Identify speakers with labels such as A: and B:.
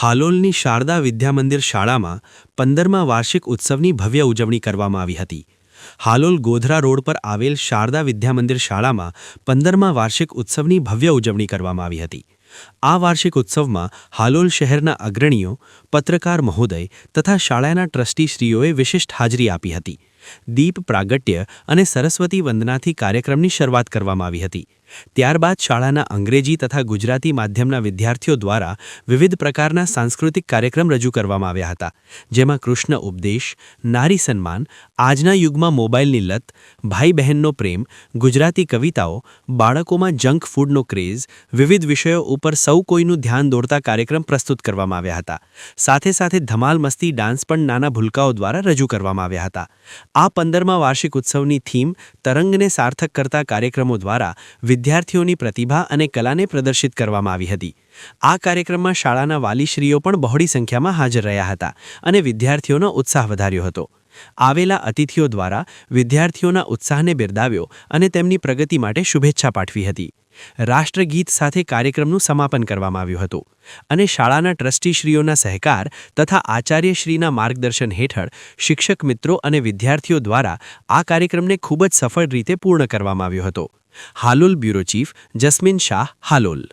A: હાલોલની શારદા વિદ્યામંદિર શાળામાં 15મા વાર્ષિક ઉત્સવની ભવ્ય ઉજવણી કરવામાં આવી હતી। હાલોલ ગોધરા રોડ પર આવેલ શારદા વિદ્યામંદિર શાળામાં 15મા વાર્ષિક ઉત્સવની ભવ્ય ઉજવણી કરવામાં આવી હતી। આ વાર્ષિક ઉત્સવમાં હાલોલ શહેરના અગ્રણીઓ, પત્રકાર મહોદય તથા શાળાના ટ્રસ્ટીશ્રીઓએ વિશિષ્ટ હાજરી આપી હતી। દીપ પ્રાગટ્ય અને સરસ્વતી વંદનાથી કાર્યક્રમની શરૂઆત કરવામાં આવી હતી। ત્યારબાદ શાળાના અંગ્રેજી તથા ગુજરાતી માધ્યમના વિદ્યાર્થીઓ દ્વારા વિવિધ પ્રકારના સાંસ્કૃતિક કાર્યક્રમ રજૂ કરવામાં આવ્યા હતા, જેમાં કૃષ્ણ ઉપદેશ, નારી સન્માન, આજના યુગમાં મોબાઈલની લત, ભાઈ બહેનનો પ્રેમ, ગુજરાતી કવિતાઓ, બાળકોમાં જંક ફૂડનો ક્રેઝ, વિવિધ વિષયો ઉપર સૌ કોઈનું ધ્યાન દોરતા કાર્યક્રમ પ્રસ્તુત કરવામાં આવ્યા હતા। સાથે સાથે ધમાલ મસ્તી ડાન્સ પણ નાના ભૂલકાઓ દ્વારા રજૂ કરવામાં આવ્યા હતા। આ 15મા વાર્ષિક ઉત્સવની થીમ તરંગને સાર્થક કરતા કાર્યક્રમો દ્વારા વિદ્યાર્થીઓની પ્રતિભા અને કલાને પ્રદર્શિત કરવામાં આવી હતી। આ કાર્યક્રમમાં શાળાના વાલીશ્રીઓ પણ બહોળી સંખ્યામાં હાજર રહ્યા હતા અને વિદ્યાર્થીઓનો ઉત્સાહ વધાર્યો હતો। આવેલા અતિથિઓ દ્વારા વિદ્યાર્થીઓના ઉત્સાહને બિરદાવ્યો અને તેમની પ્રગતિ માટે શુભેચ્છા પાઠવી હતી। રાષ્ટ્રગીત સાથે કાર્યક્રમનું સમાપન કરવામાં આવ્યું હતું અને શાળાના ટ્રસ્ટીશ્રીઓના સહકાર તથા આચાર્યશ્રીના માર્ગદર્શન હેઠળ શિક્ષક મિત્રો અને વિદ્યાર્થીઓ દ્વારા આ કાર્યક્રમને ખૂબ જ સફળ રીતે પૂર્ણ કરવામાં આવ્યો હતો। Halol bureau chief jasmine Shah, Halol.